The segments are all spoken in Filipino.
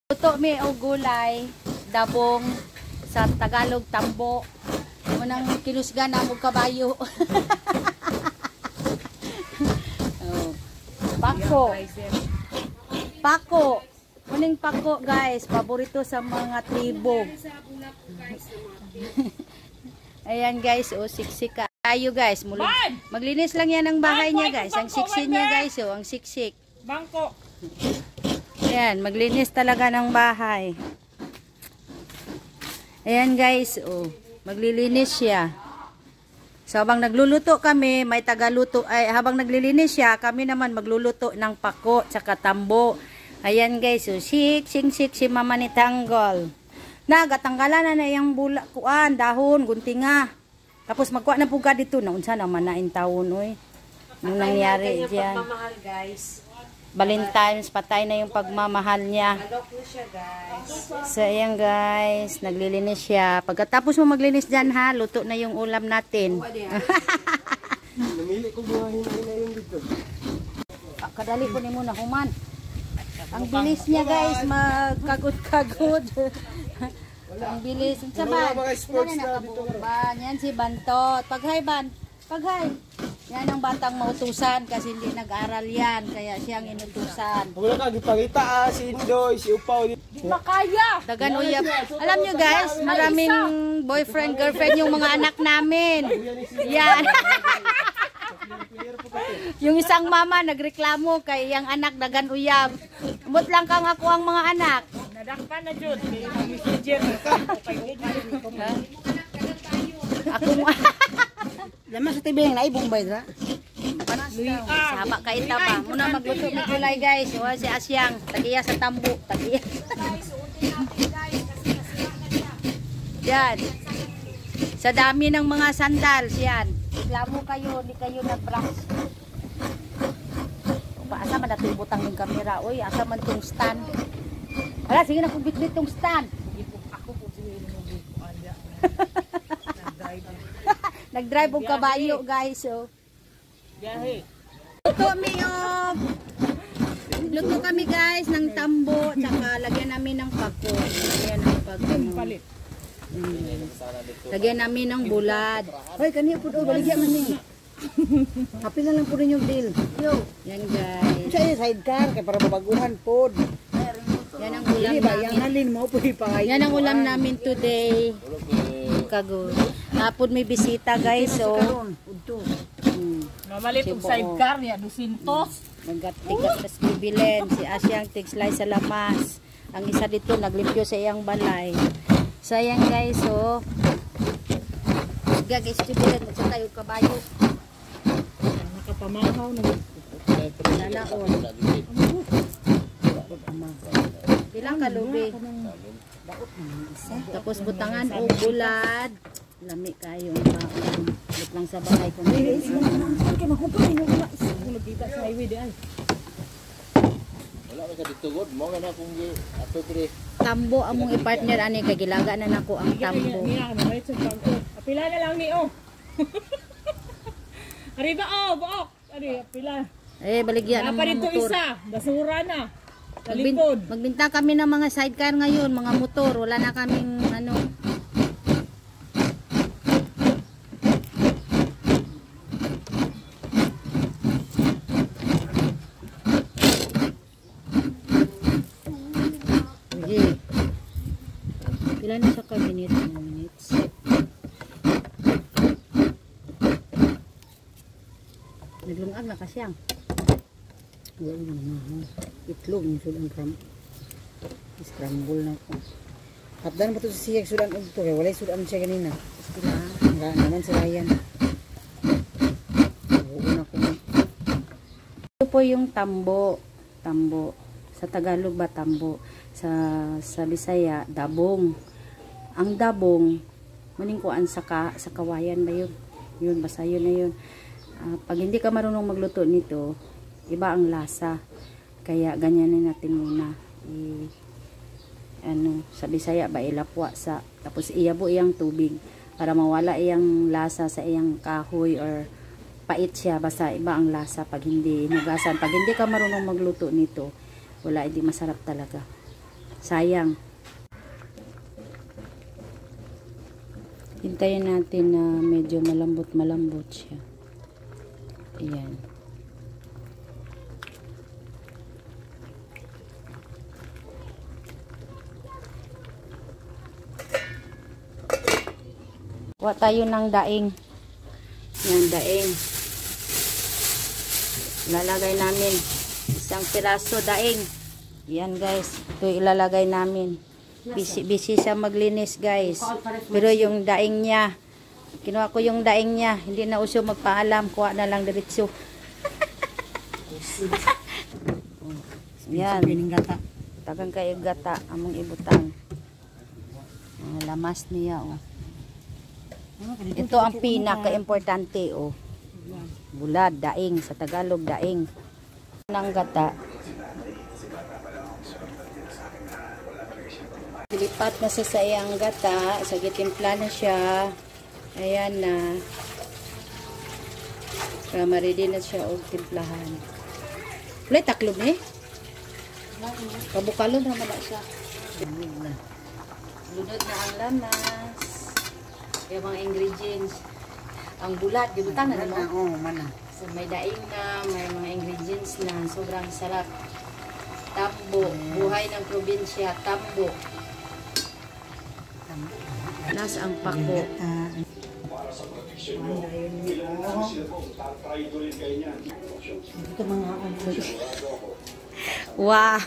Luto mi o gulay, dabong, sa Tagalog tambo. Munang kinusgan ang kabayo. Oh. Pako. Pako. Muning pako guys, paborito sa mga tribo. Ayan guys, oh siksik kayo guys. Maglinis lang yan ang bahay niya guys. Ang siksik niya guys, oh, ang siksik. Bangko. Ayan, maglinis talaga ng bahay. Ayan guys, oh, maglilinis siya. So habang nagluluto kami, may tagaluto, ay habang naglilinis siya, kami naman magluluto ng pako tsaka tambo. Ayan guys, so sik si mama ni Tanggol. Nagatanggalan na yung bula kuan, dahon, guntinga. Tapos magkuha na puga dito na unsa naman na in taon oy. Nung nangyari diyan. Pagmamahal guys. Valentine's, patay na yung pagmamahal niya. Alok na siya guys. So ayan guys, naglilinis siya. Pagkatapos mo maglinis dyan ha, luto na yung ulam natin. Namili ko buhahin na yun dito. Kadali ko ni muna human. Ang bilis niya guys, magkagod-kagod. Ang bilis. Sa ban? Yan si Bantot. Paghay ban. Paghay. Yan ang batang mautusan kasi hindi nag-aral yan. Kaya siyang inutusan. Wala ka, gipangita si Indoy, si Upaw. Di makaya. Dagan uyab. Alam nyo guys, maraming boyfriend, girlfriend yung mga anak namin. Yan. Yung isang mama nagreklamo kay yung anak dagan uyab. Umot lang kang ako ang mga anak. Nadakpan na jud. Messenger. Ako mo. Lama sa tibing na ibong bayra. Saba ka ita ba. Muna magluto ng gulay guys. O si Asyang, tagiya sa tambo, tagiya. Yan. Sa dami ng mga sandals yan. Reklamo kayo, di kayo nag-brush. Asa man natin butang ng kamera. Uy, asa man tong stand. Hala, sige na kung bitbit tong stand. Ako po sige mo anda. Nag-drive og kabayo guys. So. Biyahe. Luto kami guys ng tambo. Tsaka lagyan namin ng pako. Lagyan ng pako. Palit. Lagyan namin ng bulad. Hoy, kaniya po daw baligyan man ni. Happy na lang po rin yung deal. Yo. Yan guys. Siya yung sidecar kay para mabaguhan po. Yan ang ulam Hindi ba yang namin. halin mo po ipangay. Yan ang ulam namin today. Kago. Hapon may bisita guys. So. Udto. Mamalit og sidecar niya 200. Nagatigat tas bibilen. Si Asyang tigslay sa lamas. Ang isa dito naglimpyo sa iyang balay. So ayan guys. So. Guys, bibilen. Magsakay yung kabayo. Nakapamahaw na. Nanaon. Bilang kalubi. Tapos butangan o bulad. Lami kayo ang baon. Lit lang sa bahay ko. Nagkita sa highway di ay. Wala ka dito god, mo nga na kung ato dire. Tambo among i-partner ani kay gilaga na nako ang tambo. Niya na may bangko. Apila na lang ni oh. Arriba oh, buok. Ari, apila. Eh baligya ng Napa mga dito motor. isa, basura na. Sa likod. Magbinta kami ng mga sidecar ngayon, mga motor. Wala na kaming ano. Sige. Pila na sa cabinet? 2 minutes. Naglungag na kasyang. Wala naman. Itlog ni sudan kram. Scramble na ko. Kapdan mo to siya sudan udto kay wala sudan siya kanina. Sila nga naman sila yan. Una ko. Ito po yung tambo. Tambo. Sa Tagalog ba tambo? Sa Bisaya, dabong. Ang dabong, maning kuan sa kawayan ba yun? Yun, basta yun na yun. Pag hindi ka marunong magluto nito, iba ang lasa. Kaya ganyanin natin muna. Sa Bisaya ba ilapwa sa tapos iyabo iyang tubig para mawala iyang lasa sa iyang kahoy or pait siya. Basta iba ang lasa pag hindi hinugasan. Pag hindi ka marunong magluto nito, wala, hindi masarap talaga. Sayang. Hintayin natin na medyo malambot siya. Ayan. Kuha tayo ng daing. Yan, daing. Ilalagay namin. Isang piraso daing. Yan guys. Ito ilalagay namin. Busy siya maglinis guys. Pero yung daing niya, kinuha ko yung daing niya. Hindi na uso magpaalam. Kuha na lang diretso. Yan. Tagang kayo gata. Among ibutang. Lamas niya oh. Ito ang pinaka-importante oh. Bulad, daing. Sa Tagalog, daing. Ng gata. Dilipat na sa sayang gata. Sa gitimpla na siya. Ayan na. Para ma-ready na siya o timplahan. Wala taklob eh. Kabukalon naman na siya. Lunod na ang lamas. Yung mga ingredients. Ang bulat, gibutang na naman. Oo, mana. So, may daing na, may mga ingredients na. Sobrang sarap. Tambo. Buhay ng probinsya. Tambo. Nas ang pako. Ito mga Wow!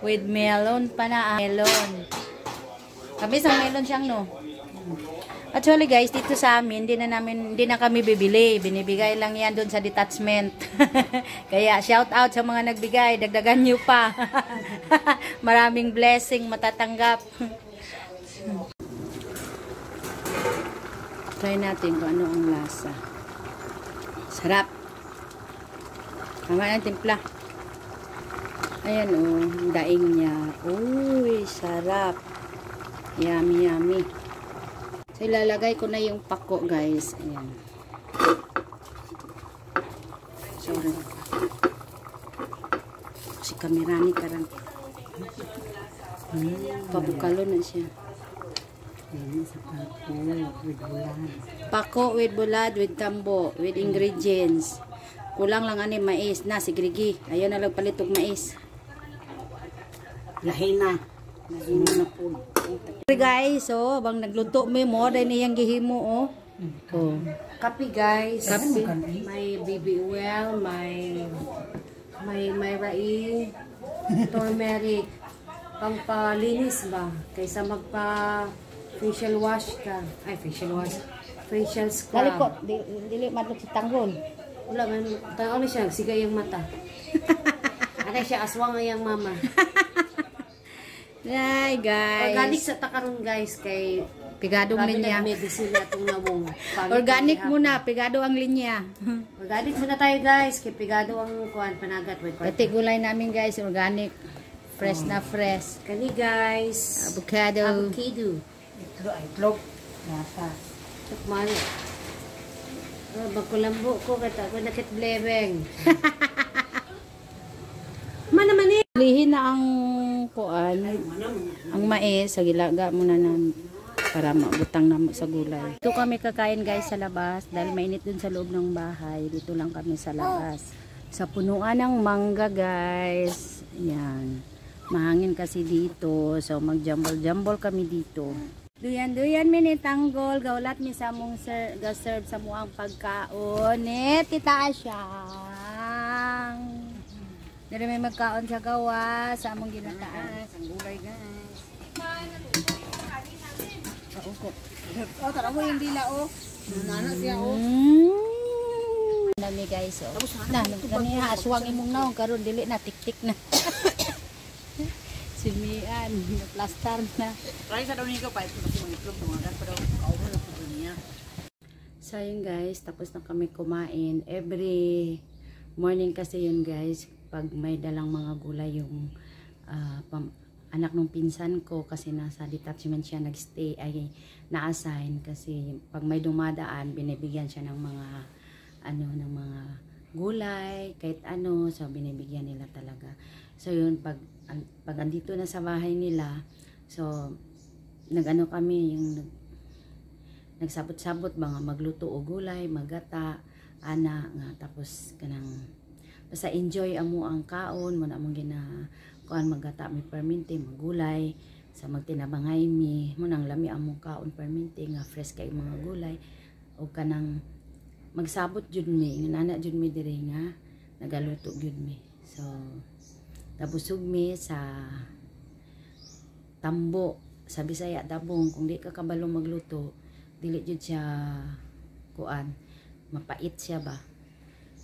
With melon pa na. Melon. Kabis ang melon siyang no. Actually guys, dito sa amin, hindi na kami bibili. Binibigay lang yan doon sa detachment. Kaya shout out sa mga nagbigay. Dagdagan nyo pa. Maraming blessing matatanggap. Try natin kung ano ang lasa. Sarap. Tama na timpla. Ayan o, oh, daing niya. Uy, sarap. Yummy, yummy. So, ilalagay ko na yung pako, guys. Ayan. Sorry. Si kamerani karang. Pabukalo na siya. Ayan, sa pako with bulad. Pako with bulad, with tambo, with ingredients. Kulang lang ani mais na sigrigi. Ayun na lang palitog mais. Lahi na. Lahi na po. Guys, oh, bang nagluto mo mo dahil niyang gihimo oh. Oh. Kapi guys. Kapi. May baby oil, may rai, turmeric. Pampalinis ba? Kaysa magpa facial wash ka. Ay, facial wash. Facial scrub. Dalikot, dili madlok si tanggol. Wala man, tao na siya, sigay yung mata. Ada siya aswang yung mama. Hi guys. Organic sa takaron guys kay pigadong linya. Medicine atong nawong. Organic muna, pigado ang linya. Organic muna tayo guys kay pigado ang kuan panagat. Pati gulay namin guys, organic. Fresh na fresh. Kani guys, avocado. Ito ay itlog. Nasa. Tukman. Bagkulambo ko kata ko nakit blebeng. Manaman eh. Lihin na ang kuan, ang mais, sa gilaga muna na para mabutang na sa gulay. Ito kami kakain guys sa labas dahil mainit dun sa loob ng bahay. Dito lang kami sa labas. Sa punuan ng mangga guys. Yan. Mahangin kasi dito. So magjambol-jambol kami dito. Duyan minitanggol. Gaulat mi sa mong serve sa muang pagkaon. Tita Asyang. Dari may magkaon sa gawa sa among ginataas. Ang gulay guys. Oh, tara mo yung dila oh. Nana siya oh. Dami guys oh. Na, gani aswang imong naong karon dili na tik-tik na. Simian, plastar na. Try sa daw nito pa ito kasi mga itlog tumagan pa daw kauno na po niya. So yun guys, tapos na kami kumain. Every morning kasi yun guys, pag may dalang mga gulay yung anak ng pinsan ko kasi nasa detachment siya nagstay ay na-assign kasi pag may dumadaan binibigyan siya ng mga ng mga gulay, kahit ano, so binibigyan nila talaga. So yun, pag andito na sa bahay nila, so nagano kami, yung nagsabot-sabot ba nga magluto o gulay, magata, ana nga, tapos kanang basta enjoy amo ang kaon mo na among kuan magata mi perminti magulay sa magtinabangay mi mo nang lami among kaon perminti nga fresh kay mga gulay o kanang magsabot jud mi nana jud mi diri nga nagaluto jud mi. So nabusog mi sa tambo sa Bisaya dabong. Kung di ka kabalo magluto dili jud siya kuan, mapait siya ba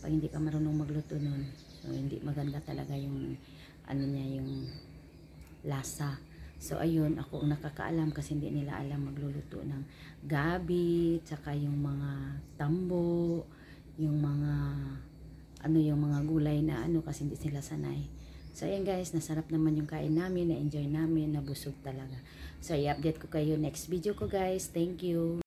pag hindi ka marunong magluto nun. So hindi maganda talaga yung ano niya, yung lasa. So ayun, ako ang nakakaalam kasi hindi nila alam magluluto ng gabi, tsaka yung mga tambo, yung mga ano, yung mga gulay na ano, kasi hindi sila sanay. So ayan guys, nasarap naman yung kain namin, na-enjoy namin, nabusog talaga. So i-update ko kayo next video ko guys. Thank you.